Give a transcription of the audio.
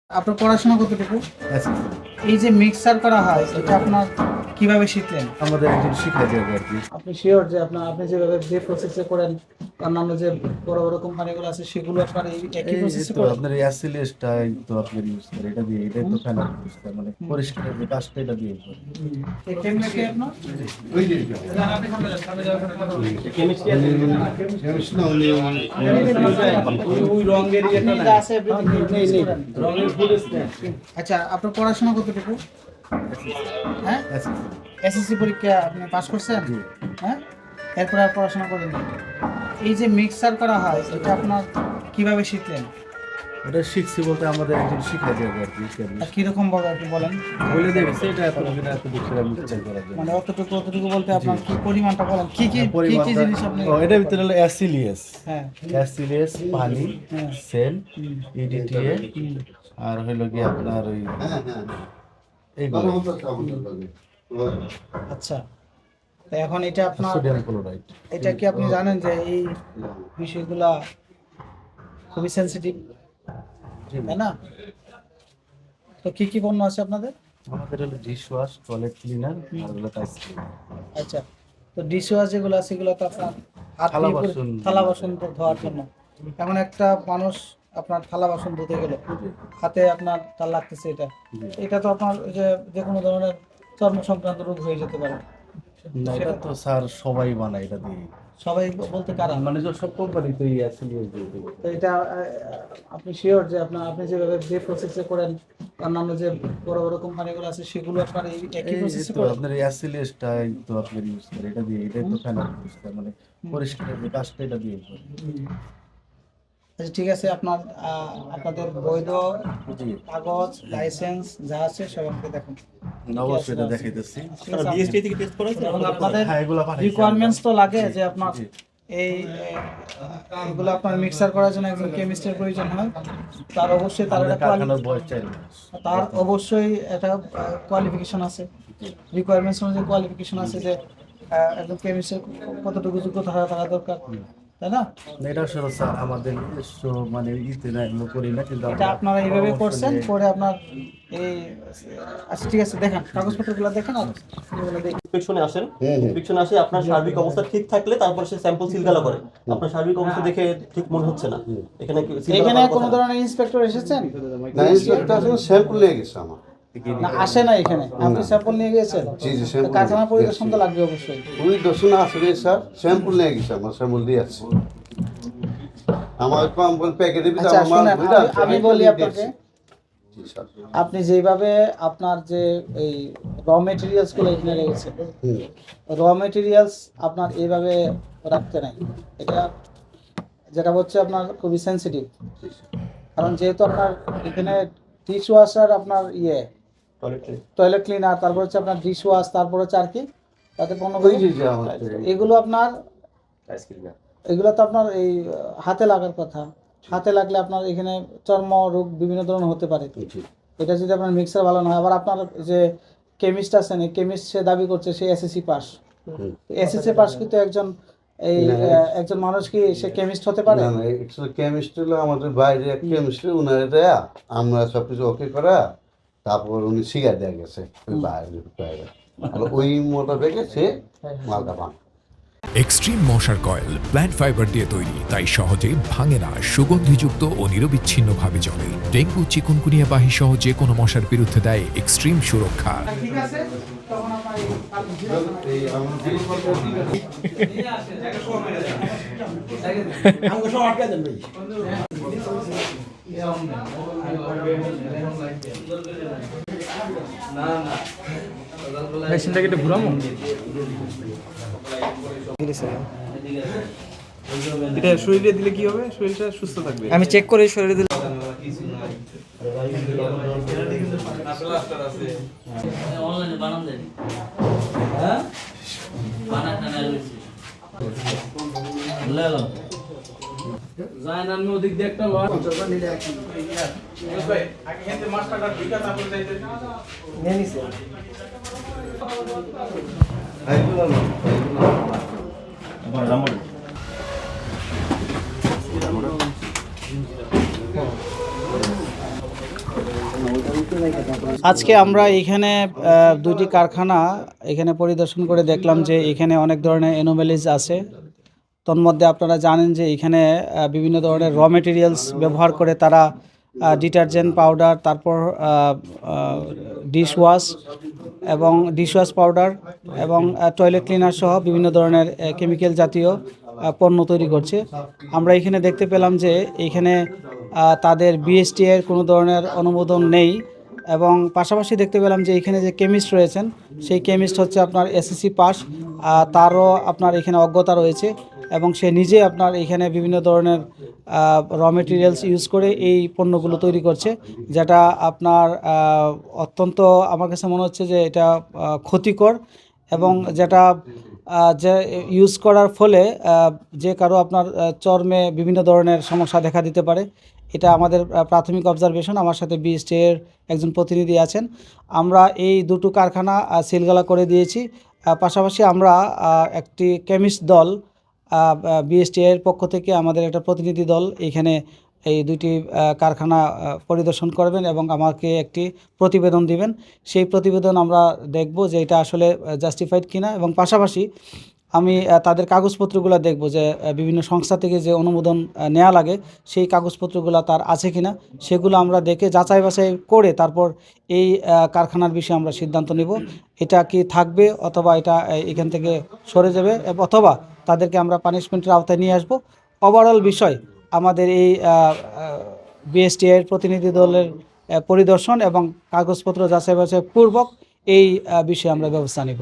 আপনার পড়াশোনা কতটুকু? আচ্ছা, এই যে মিক্সার করা হয় এটা আপনার কিভাবে শিখলেন? আমাদের একজন শিখাই দেবে আর কি। আপনি শিওর যে আপনি যেভাবে যে প্রসেসে করেন অন্যান্য যে বড় বড় কোম্পানিগুলো আছে সেগুলো আপনার এই একই এই প্রসেসে তো করেন? আপনার এই অ্যাসিলিয়াসটাই তো আপনার ইউজ করে, এটা দিয়ে এটাই তো ফ্যান ইউজ করে, মানে পরিষ্কার যে কাজটা এটা দিয়ে করে। এই কেমনে কি আপনার? আচ্ছা, আপনার পড়াশোনা কতটুকু? হ্যাঁ, আচ্ছা, এসএসসি পরীক্ষা আপনি পাস করছেন? জি। হ্যাঁ, এরপরে আর পড়াশোনা করেন? এই যে মিক্সার করা হয় এটা আপনার কিভাবে শিখলেন? এটা শিখছি বলতে আমাদের একজন শিখাই দেবে আর কি। আর কিরকম ভাবে আপনি বলেন? বলে দেবে সেটা এত কিছু মিক্সচার করার জন্য। মানে অতটুকু বলতে আপনার কি পরিমাণটা বলেন? কি জিনিস আপনি? এটার ভিতরে হলো অ্যাসিলিয়াস, হ্যাঁ, অ্যাসিলিয়াস, পানি, হ্যাঁ, সেল, ইডিটিএ, আর হলো কি আপনার ওই এইগুলো আচ্ছা। তো এখন এটা আপনার, সোডিয়াম ক্লোরাইড। এটা কি আপনি জানেন যে এই বিষয়গুলা খুবই সেনসিটিভ, তাই না? তো কি পণ্য আছে আপনাদের? আমাদের হলো ডিশ ওয়াশ, টয়লেট ক্লিনার আর হলো টাইস ক্লিনার। আচ্ছা, তো ডিশ ওয়াশ যেগুলো আছে সেগুলো তো আপনার হাত থালা দিয়ে বাসন। থালা বাসন ধোয়ার জন্য। এমন একটা মানুষ আপনার থালা বাসন ধুতে গেল, হাতে আপনার তার লাগতেছে এটা, এটা তো আপনার ওই যে কোনো ধরনের চর্ম সংক্রান্ত রোগ হয়ে যেতে পারে। না, এটা তো স্যার সবাই বানায় এটা দিয়ে, সবাই বলতে কারা? মানে যে সব কোম্পানি তো এই অ্যাসিলিয়াস দিয়ে দেবে। তো এটা আপনি শিওর যে আপনি যেভাবে যে প্রসেসে করেন অন্যান্য যে বড় বড় কোম্পানিগুলো আছে সেগুলো আপনার এই একই এই প্রসেসে তো করেন? আপনার এই অ্যাসিলিয়াসটাই তো আপনার ইউজ করে, এটা দিয়ে এটাই তো ফ্যান ইউজ করে, মানে পরিষ্কার যে কাজটা এটা দিয়ে করে। আচ্ছা, ঠিক আছে। আপনাদের বৈধ জি, কাগজ, লাইসেন্স যা আছে সব আমাকে দেখুন। অবশ্যই এটা দেখাইতেছি। ঠিক আছে, বিএসটি থেকে টেস্ট করেছেন? এবং আপনাদের হ্যাঁ, এগুলো পাঠাইছি রিকোয়ারমেন্টস তো লাগে যে জি, আপনার জি। এই এগুলো আপনার মিক্সার করার জন্য একজন কেমিস্টের প্রয়োজন হয়। তার অবশ্যই তার আমাদের একটা কারখানার বয়স 4 মাস। তার অবশ্যই একটা কোয়ালিফিকেশন আছে, রিকোয়ারমেন্টস অনুযায়ী কোয়ালিফিকেশন আছে যে একজন কেমিস্টের কতটুকু যোগ্যতা থাকা দরকার, তাই না? এটা আসলে স্যার আমাদের নিজস্ব মানে ইতে না, এগুলো করি না, কিন্তু এটা আমরা আপনারা এইভাবে পরামর্শ করছেন, নিয়ে- করে আপনার এই আচ্ছা, ঠিক আছে, দেখেন কাগজপত্রগুলো দেখেন আর এগুলো দেখেন। ইনস্পেকশনে আসেন, ইনস্পেকশনে আসে আপনার সার্বিক অবস্থা ঠিক থাকলে তারপর সে স্যাম্পল সিলগালা করে। আপনার সার্বিক অবস্থা দেখে ঠিক মনে হচ্ছে না, এখানে seal এখানে করার কথা কোনো না। ধরনের ইন্সপেক্টর এসেছেন? না, ইন্সপেক্টর আসলে স্যাম্পল নিয়ে গেছে আমার। না, আসে না এখানে, আপনি স্যাম্পল নিয়ে গিয়েছেন? জি, জি, তো sample কারখানা নিয়ে পরিদর্শন তো গেছি। লাগবে অবশ্যই। ওই দর্শনে আসলে স্যার স্যাম্পল নিয়ে গেছে আমার, স্যাম্পল দিয়ে আছে আমার কম্পল প্যাকেটের ভিতরে আচ্ছা, আমার শুনেন, বুঝা আমি বলি আপনাকে, জি স্যার। আপনি যেভাবে আপনার যে এই র মেটেরিয়ালস গুলো এখানে রেখেছেন, হুম, র মেটেরিয়ালস আপনার এইভাবে রাখতে নাই। এটা যেটা হচ্ছে আপনার খুবই সেনসিটিভ, জি, স্যার। কারণ যেহেতু আপনার এখানে ডিশ ওয়াশার, আপনার টয়লেটে টয়লেট ক্লিনার, তারপর হচ্ছে আপনার ডিশ ওয়াশ, তারপর হচ্ছে আর কি তাতে ওই পণ্যগুলো, যে যে আমার এগুলো আপনার, টাইস ক্লিনার। এগুলো তো আপনার এই হাতে লাগার কথা। হাতে লাগলে আপনার এখানে চর্ম রোগ বিভিন্ন ধরনের হতে পারে। জি, এটা যদি আপনার মিক্সার ভালো না হয়, আবার আপনার যে কেমিস্ট আছেন, এই কেমিস্ট সে দাবি করছে সে এসএসসি পাস। হুম। এসএসসি পাস কিন্তু একজন এই না, একজন মানুষ কি সে কেমিস্ট হতে পারে? না না, অ্যাকচুয়ালি কেমিস্ট্রি হলো আমাদের বাইরে এক কেমিস্ট্রি, উনারে দেয়া আমরা সব কিছু ওকে করা, তারপর উনি শিখা দেওয়া গেছে ওই বাইরে আর ওই মোটা থেকে সে মালটা পান। এক্সট্রিম মশার কয়েল প্ল্যান্ট ফাইবার দিয়ে তৈরি, তাই সহজে ভাঙে না, সুগন্ধিযুক্ত ও নিরবিচ্ছিন্নভাবে জ্বলে। ডেঙ্গু, চিকুনগুনিয়া বাহি সহ যে কোনো মশার বিরুদ্ধে দেয় এক্সট্রিম সুরক্ষা। ঠিক আছে, তখন আপনার এই আমার জিনিসপত্র নিয়ে আসেন, একটা সময় মেরে দেন। আমাকে সব আটকে দেন ভাই। মেশিনটাকে একটু ঘুরামো। এটা শরীরে দিলে কি হবে? শরীরটা সুস্থ থাকবে। আমি চেক করে শরীরে দিলে অনলাইনে বানান দেন। হ্যাঁ বানান টানা রয়েছে লেলো জানেন আমি ওদিক দিয়ে একটা লয় ভাই আগে হেতে মাস্টারটা ঢুকা তারপর যাইতে নিয়ে নিছে। আজকে আমরা এখানে দুইটি কারখানা এখানে পরিদর্শন করে দেখলাম যে এখানে অনেক ধরনের এনোমেলিজ আছে। তন্মধ্যে আপনারা জানেন যে এখানে বিভিন্ন ধরনের র মেটেরিয়ালস ব্যবহার করে তারা ডিটারজেন্ট পাউডার, তারপর ডিশওয়াশ এবং ডিশওয়াশ পাউডার এবং টয়লেট ক্লিনার সহ বিভিন্ন ধরনের কেমিক্যাল জাতীয় পণ্য তৈরি করছে। আমরা এখানে দেখতে পেলাম যে এখানে তাদের বিএসটি এর কোনো ধরনের অনুমোদন নেই এবং পাশাপাশি দেখতে পেলাম যে এখানে যে কেমিস্ট রয়েছেন সেই কেমিস্ট হচ্ছে আপনার এসএসসি পাস, তারও আপনার এখানে অজ্ঞতা রয়েছে এবং সে নিজে আপনার এখানে বিভিন্ন ধরনের র মেটেরিয়ালস ইউজ করে এই পণ্যগুলো তৈরি করছে, যেটা আপনার অত্যন্ত আমার কাছে মনে হচ্ছে যে এটা ক্ষতিকর এবং যেটা যে ইউজ করার ফলে যে কারো আপনার চর্মে বিভিন্ন ধরনের সমস্যা দেখা দিতে পারে। এটা আমাদের প্রাথমিক অবজারভেশন। আমার সাথে বিএসটি এর একজন প্রতিনিধি আছেন। আমরা এই দুটো কারখানা সিলগালা করে দিয়েছি। পাশাপাশি আমরা একটি কেমিস্ট দল বিএসটি এর পক্ষ থেকে আমাদের একটা প্রতিনিধি দল এখানে এই দুইটি কারখানা পরিদর্শন করবেন এবং আমাকে একটি প্রতিবেদন দিবেন। সেই প্রতিবেদন আমরা দেখব যে এটা আসলে জাস্টিফাইড কিনা এবং পাশাপাশি আমি তাদের কাগজপত্রগুলো দেখব যে বিভিন্ন সংস্থা থেকে যে অনুমোদন নেওয়া লাগে সেই কাগজপত্রগুলো তার আছে কিনা, সেগুলো আমরা দেখে যাচাই বাছাই করে তারপর এই কারখানার বিষয়ে আমরা সিদ্ধান্ত নেব। এটা কি থাকবে অথবা এটা এখান থেকে সরে যাবে অথবা তাদেরকে আমরা পানিশমেন্টের আওতায় নিয়ে আসব। ওভারঅল বিষয় আমাদের এই বিএসটি এর প্রতিনিধি দলের পরিদর্শন এবং কাগজপত্র যাচাই বাছাই পূর্বক এই বিষয়ে আমরা ব্যবস্থা নেব।